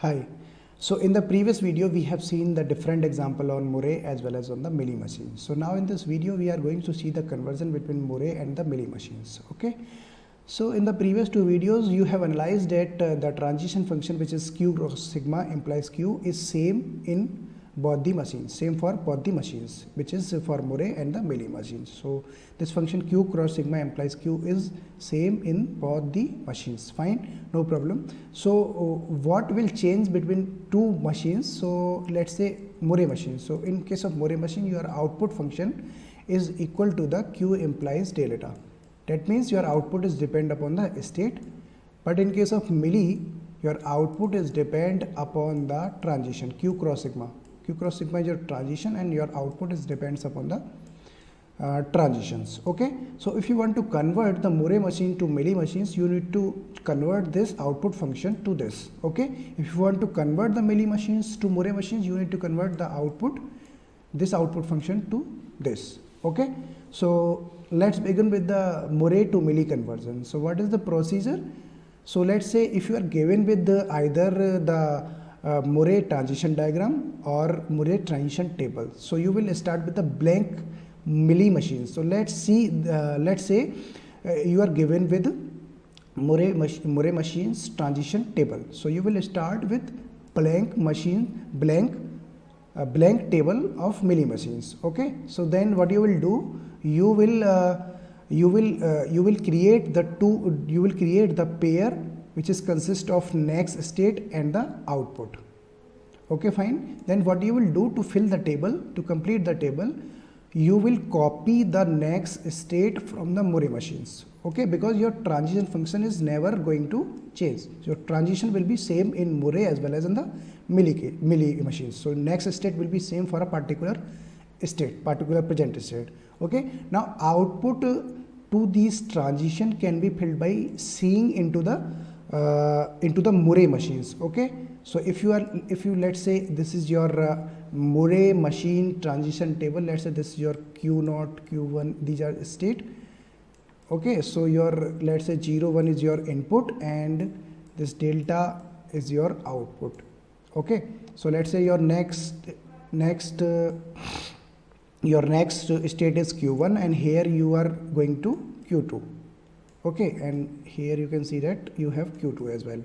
Hi. So in the previous video we have seen the different example on Moore as well as on the Mealy machine. So now in this video we are going to see the conversion between Moore and the Mealy machines. Okay. So in the previous two videos you have analyzed that the transition function, which is q cross sigma implies q, is same in both the machines, same for both the machines, which is for Moore and the Mealy machines. So this function q cross sigma implies q is same in both the machines. Fine, no problem. So what will change between two machines? So let's say Moore machine. So in case of Moore machine, your output function is equal to the q implies delta. That means your output is depend upon the state. But in case of Mealy, your output is depend upon the transition q cross sigma. Q cross sigma is your transition and your output is depends upon the transitions. Okay, so if you want to convert the Moore machine to Mealy machines, you need to convert this output function to this. Okay, if you want to convert the Mealy machines to Moore machines, you need to convert the output, this output function, to this. Okay, so let's begin with the Moore to Mealy conversion. So what is the procedure? So let's say if you are given with either the Moore transition diagram or Moore transition table, so you will start with the blank Mealy machine. So let's see, let's say you are given with Moore machines transition table. So you will start with blank machine, blank table of Mealy machines. Okay, so then what you will do, you will create the pair which is consist of next state and the output. Okay, fine. Then what you will do to fill the table, to complete the table, you will copy the next state from the Moore machines. Okay, because your transition function is never going to change. Your transition will be same in Moore as well as in the Mealy machines. So next state will be same for a particular state, particular present state. Okay, now output to these transition can be filled by seeing into the Moore machines. Okay, so if you let's say this is your Moore machine transition table, let's say this is your q0, q1, these are state. Okay, so your, let's say 0, 1 is your input and this delta is your output. Okay, so let's say your next state is q1 and here you are going to q2. Okay, and here you can see that you have q2 as well.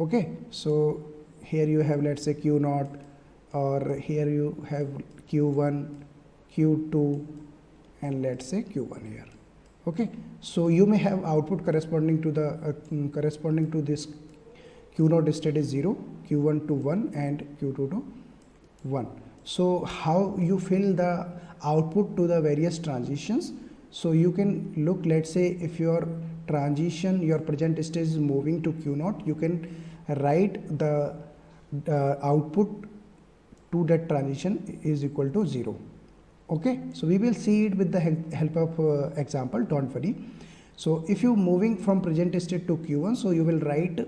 Okay, so here you have, let's say, q0, or here you have q1, q2, and let's say q1 here. Okay, so you may have output corresponding to the corresponding to this q0 state is 0, q1 to 1, and q2 to 1. So how you fill the output to the various transitions? So you can look, let's say if your transition, your present state is moving to q0, you can write the output to that transition is equal to 0. Okay, so we will see it with the help of example, don't worry. So if you moving from present state to q1, so you will write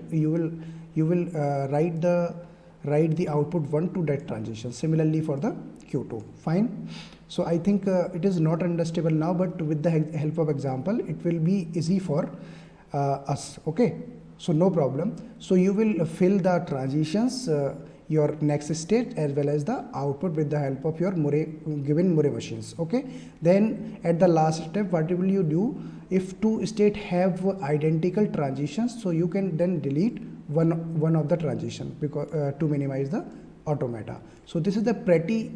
write the output 1 to that transition. Similarly for the q2. Fine. So I think it is not understandable now, but with the help of example it will be easy for us. Okay, so no problem. So you will fill the transitions, your next state as well as the output with the help of your given Moore machines. Okay, then at the last step, what will you do? If two states have identical transitions, so you can then delete one of the transition because to minimize the automata. So this is the pretty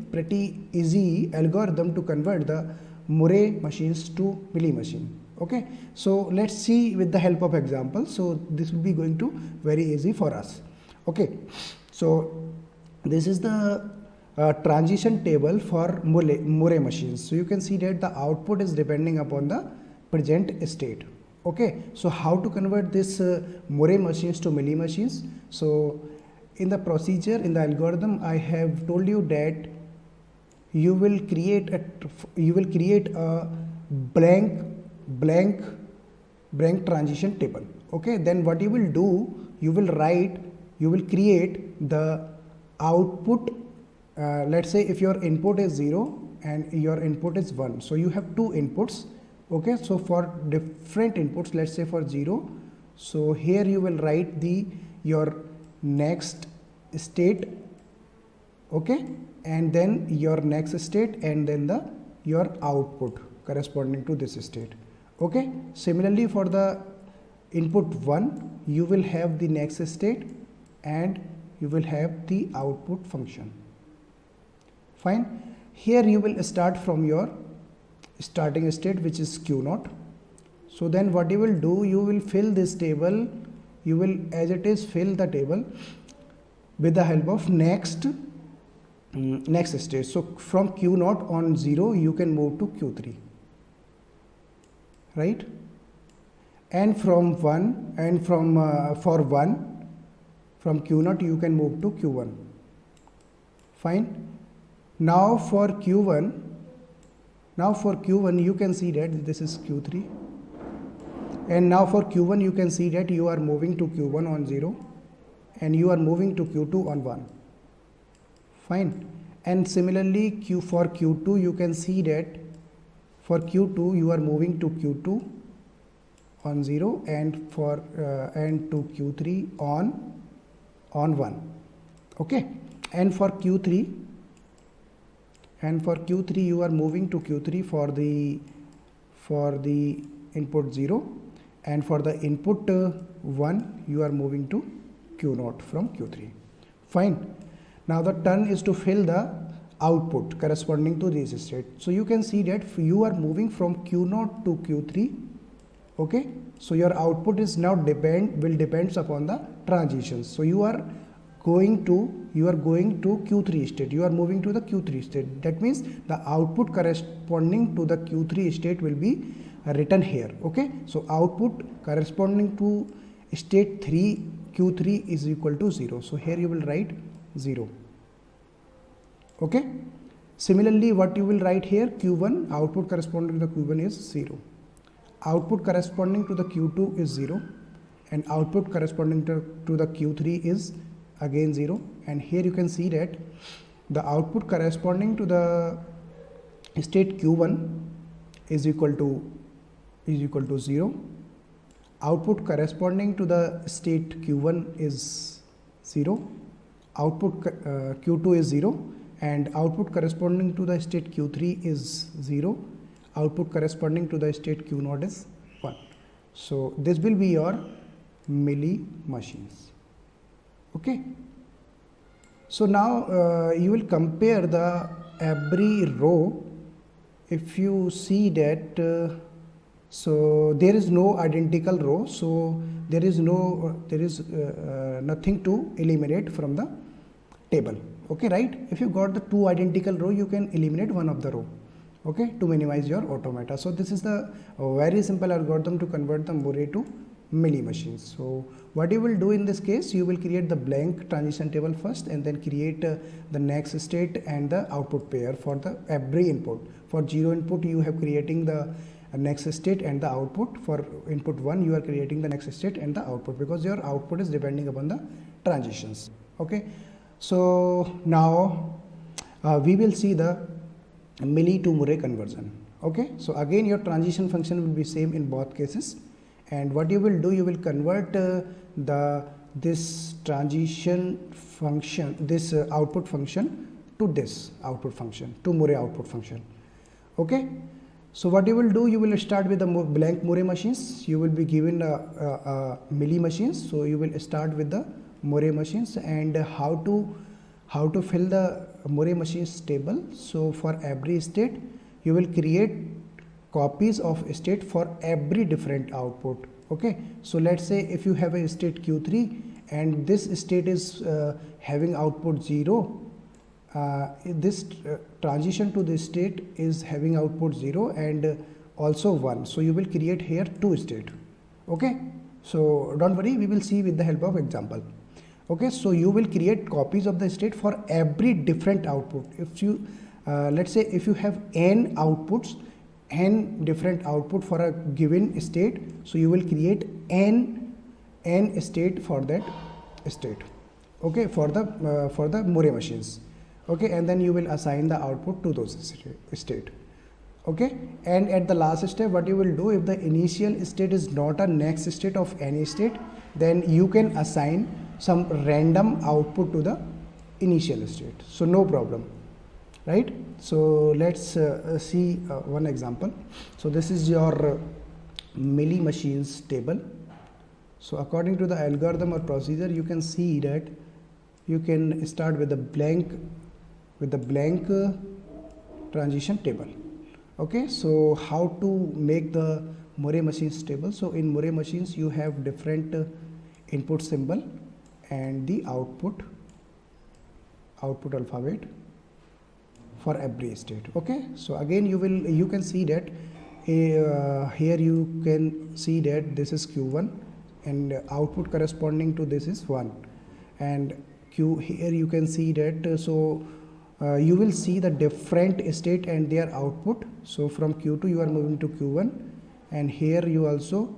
easy algorithm to convert the Moore machines to Mealy machine. Okay, so let's see with the help of example. So this will be going to very easy for us. Okay, so this is the transition table for Moore machines. So you can see that the output is depending upon the present state. Okay, so how to convert this Moore machines to Mealy machines? So in the procedure, in the algorithm, I have told you that you will create a blank transition table. Okay, then what you will do, you will create the output. Let's say if your input is 0 and your input is 1, so you have two inputs. Okay, so for different inputs, let's say for 0, so here you will write your next state, okay, and then your next state, and then your output corresponding to this state. Okay, similarly for the input 1 you will have the next state and you will have the output function. Fine. Here you will start from your starting state, which is Q0. So then what you will do, you will fill this table, you will as it is fill the table with the help of next state. So from Q0 on 0 you can move to Q3, right? And from 1 and for 1 from Q0 you can move to Q1. Fine. Now for Q1 you can see that this is Q3, and now for Q1 you can see that you are moving to Q1 on 0 and you are moving to Q2 on 1. Fine. And similarly for Q2 you can see that for Q2 you are moving to Q2 on 0 and to Q3 on 1. Okay. And for Q3 you are moving to Q3 for the input 0, and for the input 1 you are moving to Q0 from Q3. Fine. Now the turn is to fill the output corresponding to this state. So you can see that you are moving from Q0 to Q3. Okay. So your output is now depends upon the transitions. So you are going to Q3 state. You are moving to the Q3 state. That means the output corresponding to the Q3 state will be written here. Okay. So output corresponding to state 3 Q3 is equal to 0. So here you will write 0. Okay. Similarly, what you will write here, Q1 output corresponding to the Q1 is 0. Output corresponding to the Q2 is 0, and output corresponding to the Q3 is again 0. And here you can see that the output corresponding to the state Q1 is equal to 0. Output corresponding to the state Q1 is 0. Output Q2 is 0, and output corresponding to the state Q3 is 0. Output corresponding to the state Q0 is 1. So this will be your Mealy machines. Okay. So now you will compare the every row. If you see that so there is no identical row, so there is nothing to eliminate from the table. Okay, right? If you got the two identical row, you can eliminate one of the row. Okay, to minimize your automata. So this is the very simple algorithm to convert the Moore to Mealy machines. So what you will do in this case, you will create the blank transition table first, and then create the next state and the output pair for the every input. For 0 input you have creating the next state and the output. For input 1 you are creating the next state and the output, because your output is depending upon the transitions. Okay, so now we will see the Mealy to Moore conversion. Okay, so again your transition function will be same in both cases, and what you will do, you will convert this transition function, this output function to this output function, to Moore output function. Okay, so what you will do, you will start with the blank Moore machines. You will be given Mealy machines, so you will start with the Moore machines, and how to fill the Moore machines table. So for every state you will create copies of state for every different output. Okay, so let's say if you have a state Q3 and this state is having output 0, this transition to this state is having output 0 and also 1. So you will create here two state. Okay, so don't worry, we will see with the help of example. Okay, so you will create copies of the state for every different output. If you let's say if you have n outputs, n different output for a given state, so you will create n state for that state. Okay, for the Moore machines. Okay, and then you will assign the output to those state. Okay, and at the last step, what you will do, if the initial state is not a next state of any state, then you can assign some random output to the initial state. So no problem, right? So let's see one example. So this is your Mealy machines table. So according to the algorithm or procedure, you can see that you can start with a blank transition table. Okay, so how to make the Moore machines table? So in Moore machines you have different input symbol and the output alphabet for every state. Okay, so again you can see that here you can see that this is Q1 and output corresponding to this is 1, and Q here you can see that you will see the different state and their output. So from Q2 you are moving to Q1, and here you also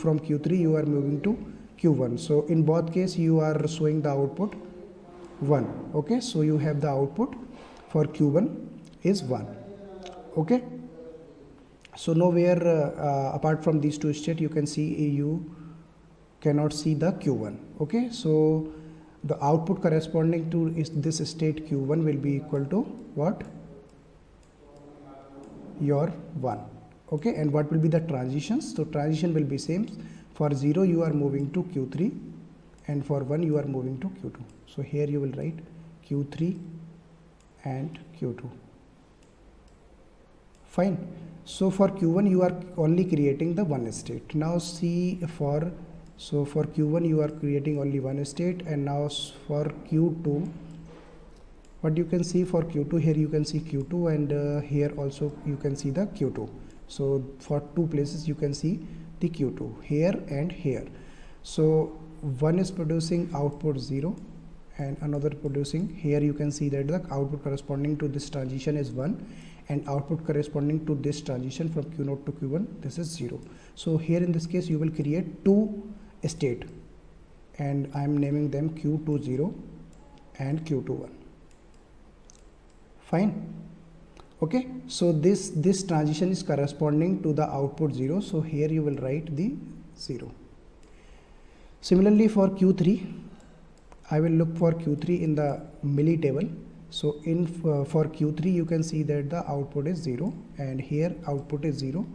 from Q3 you are moving to Q1. So in both case you are showing the output 1. Okay, so you have the output for Q1 is 1. Okay, so nowhere apart from these two states you can see you cannot see the Q1. Okay, so the output corresponding to this state Q1 will be equal to what? Your 1. Okay, and what will be the transitions? So transition will be same. For 0 you are moving to Q3, and for 1 you are moving to Q2. So here you will write Q3 and Q2. Fine. So for Q1 you are only creating the one state. Now see for Q1 you are creating only one state, and now for Q2, what you can see for Q2, here you can see Q2, and here also you can see the Q2. So for two places you can see the Q2, here and here. So one is producing output 0 and another producing, here you can see that the output corresponding to this transition is 1, and output corresponding to this transition from Q0 to Q1, this is 0. So here in this case you will create two state, and I am naming them Q20 and Q21. Fine. Okay, so this transition is corresponding to the output 0, so here you will write the 0. Similarly for Q3, I will look for Q3 in the Mealy table. So in for Q3 you can see that the output is 0, and here output is 0.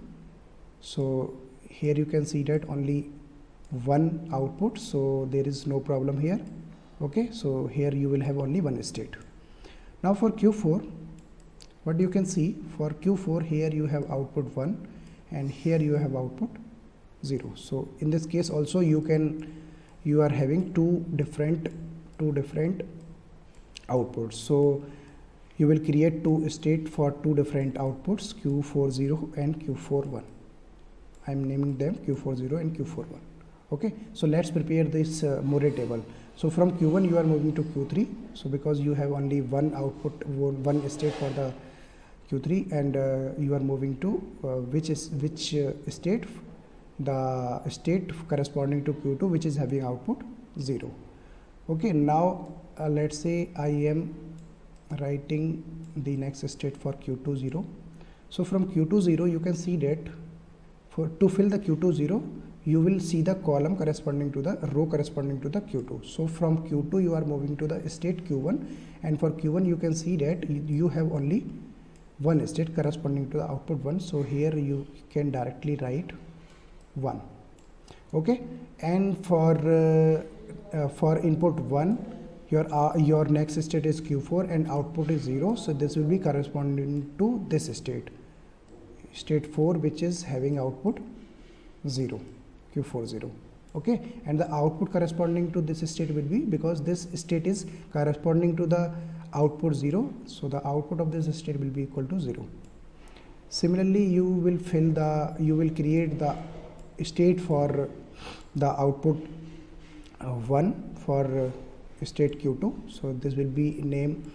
So here you can see that only one output, so there is no problem here. Okay, so here you will have only one state. Now for Q4, what you can see for Q4, here you have output 1 and here you have output 0. So in this case also you are having two different outputs. So you will create two state for two different outputs, Q40 and Q41. I am naming them Q40 and Q41. Okay, so let's prepare this Moore table. So from Q1 you are moving to Q3. So because you have only one output, one state for the Q3, and you are moving to which state? The state corresponding to Q2, which is having output 0. Okay, now let's say I am writing the next state for Q20. So from Q20 you can see that to fill the Q20 you will see the column corresponding to the row corresponding to the Q2. So from Q2 you are moving to the state Q1, and for Q1 you can see that you have only one state corresponding to the output 1. So here you can directly write 1. Okay, and for input 1 your next state is Q4 and output is 0. So this will be corresponding to this state 4, which is having output 0, Q40. Okay, and the output corresponding to this state will be, because this state is corresponding to the output 0, so the output of this state will be equal to 0. Similarly you will create the state for the output 1 for state Q2. So this will be named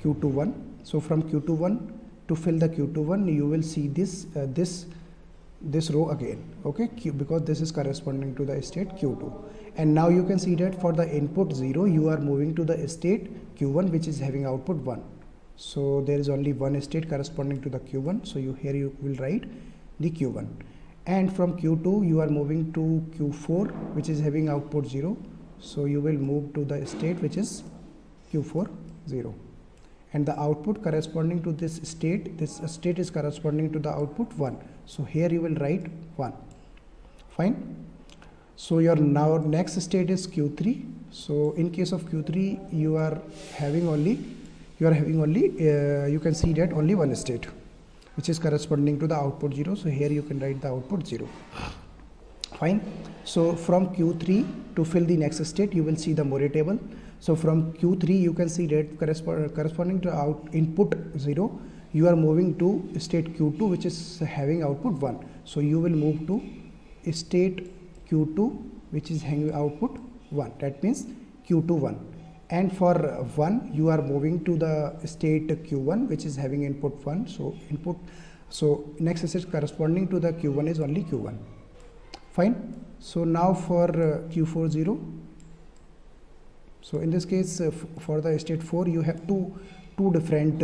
Q21. So from Q21, to fill the Q21 you will see this row again. Okay, because this is corresponding to the state Q2. And now you can see that for the input 0 you are moving to the state Q1, which is having output 1. So there is only one state corresponding to the Q1, so here you will write the Q1. And from Q2 you are moving to Q4, which is having output 0. so you will move to the state which is Q4 0, and the output corresponding to this state is corresponding to the output 1, so here you will write 1. Fine. So your now next state is Q3. So in case of Q3 you are having only you can see that only one state which is corresponding to the output 0, so here you can write the output 0. Fine. So from Q3 to fill the next state you will see the Moore table. So from Q3 you can see that corresponding to input 0 you are moving to state Q2 which is having output 1, so you will move to state Q2 which is having output 1, that means Q2 1, and for 1 you are moving to the state Q1 which is having input 1, so next state corresponding to the Q1 is only Q1. Fine. So now for Q4 0, so in this case for the state 4 you have two different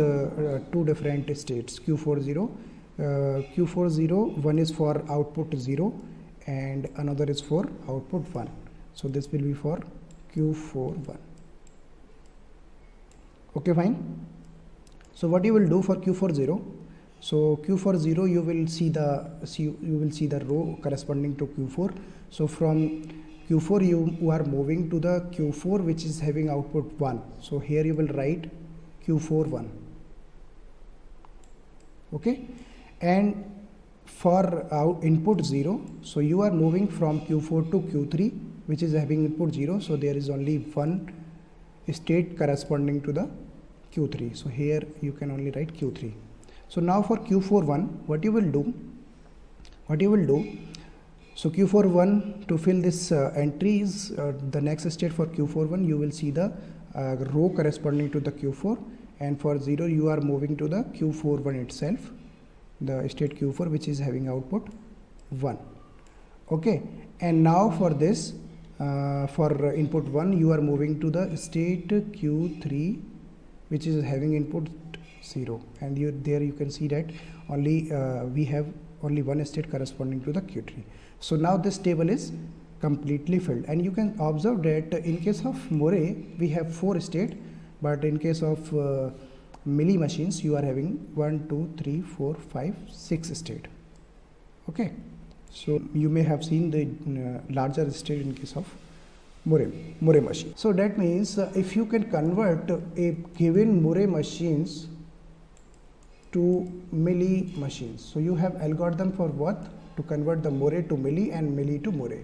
states Q4 0. Q4 0, one is for output 0 and another is for output 1, so this will be for Q4 1. Okay, fine. So what you will do for Q4 0, so Q4 0 you will see the row corresponding to Q4, so from Q4 you are moving to the Q4 which is having output 1, so here you will write Q4 1. Okay, and for our input 0, so you are moving from Q4 to Q3 which is having input 0, so there is only one state corresponding to the Q3, so here you can only write Q3. So now for Q4 1 what you will do, so Q4 1 to fill this entries, the next state for Q4 1 you will see the row corresponding to the Q4, and for 0 you are moving to the Q4 1 itself, the state Q4 which is having output 1. Okay, and now for this for input 1 you are moving to the state Q3 which is having input 0, and there you can see that only we have only one state corresponding to the Q3. So now this table is completely filled, and you can observe that in case of Moore we have 4 states, but in case of Mealy machines you are having 1 2 3 4 5 6 state. Okay, so you may have seen the larger state in case of Moore machine. So that means if you can convert a given Moore machines to Mealy machines, so you have algorithm for what? To convert the Moore to Mealy and Mealy to Moore.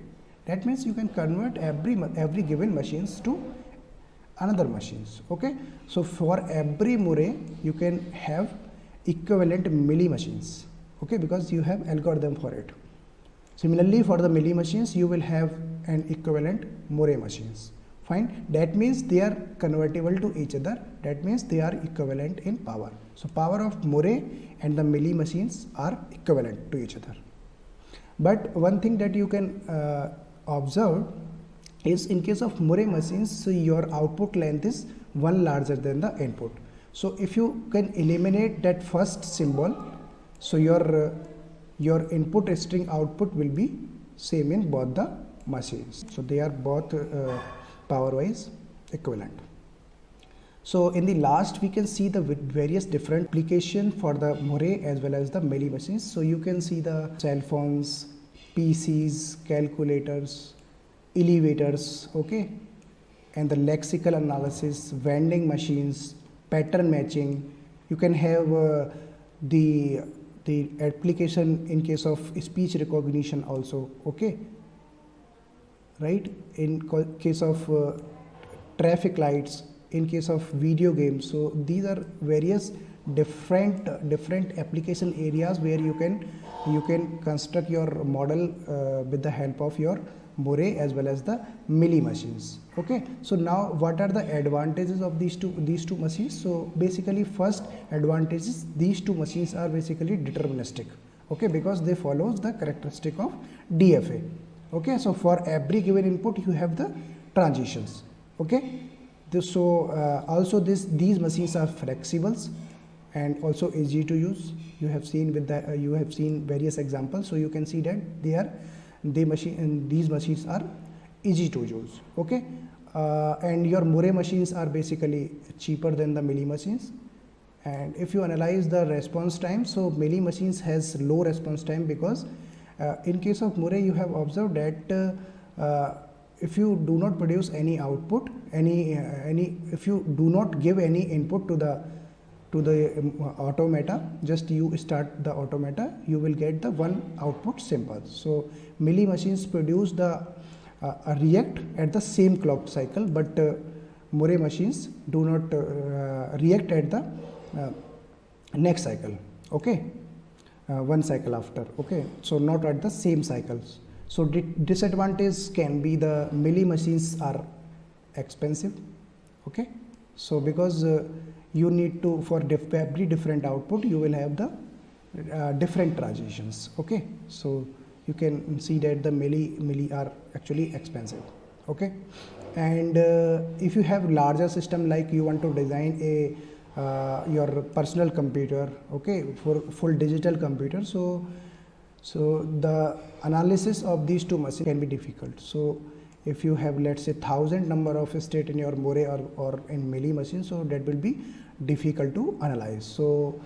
That means you can convert every given machines to another machines. Okay, so for every Moore you can have equivalent Mealy machines. Okay, because you have algorithm for it. Similarly for the Mealy machines you will have an equivalent Moore machines. Fine, that means they are convertible to each other, that means they are equivalent in power. So power of Moore and the Mealy machines are equivalent to each other. But one thing that you can observe is in case of Moore machines, so your output length is 1 larger than the input. So if you can eliminate that first symbol, so your input string output will be same in both the machines. So they are both power wise equivalent. So in the last we can see the various different application for the Moore as well as the Mealy machines. So you can see the cell phones, PCs, calculators, elevators, okay, and the lexical analysis, vending machines, pattern matching. You can have the application in case of speech recognition also, okay, right, in case of traffic lights, in case of video games. So these are various different application areas where you can construct your model with the help of your Moore as well as the Mealy machines. Okay, so now what are the advantages of these two machines? So basically first advantage is these two machines are basically deterministic, okay, because they follows the characteristic of DFA. Okay, so for every given input you have the transitions. Okay, also these machines are flexibles and also easy to use. You have seen various examples, so you can see that these machines are easy to use. Okay, and your Moore machines are basically cheaper than the Mealy machines. And if you analyze the response time, so Mealy machines has low response time because in case of Moore you have observed that if you do not produce any output, if you do not give any input to the automata, just you start the automata, you will get the one output simple. So Mealy machines produce the react at the same clock cycle, but Moore machines do not react at the next cycle. Okay, one cycle after. Okay, so not at the same cycles. So disadvantage can be the Mealy machines are expensive. Okay, so because you need to, for every different output you will have the different transitions. Okay, so you can see that the Mealy are actually expensive. Okay, and if you have larger system, like you want to design a your personal computer, okay, for full digital computer, so the analysis of these two machines can be difficult. So if you have, let's say, 1000 number of state in your Moore or in Mealy machine, so that will be difficult to analyze. So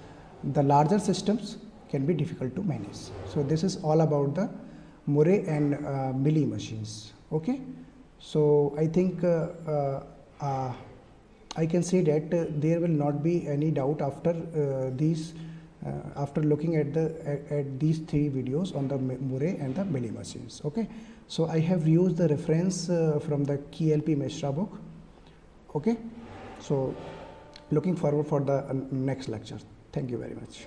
the larger systems can be difficult to manage. So this is all about the Moore and Mealy machines. Okay, so I think I can say that there will not be any doubt after after looking at these three videos on the Moore and the Mealy machines. Okay, so I have used the reference from the KLP Mishra book. Okay, so looking forward for the next lecture. Thank you very much.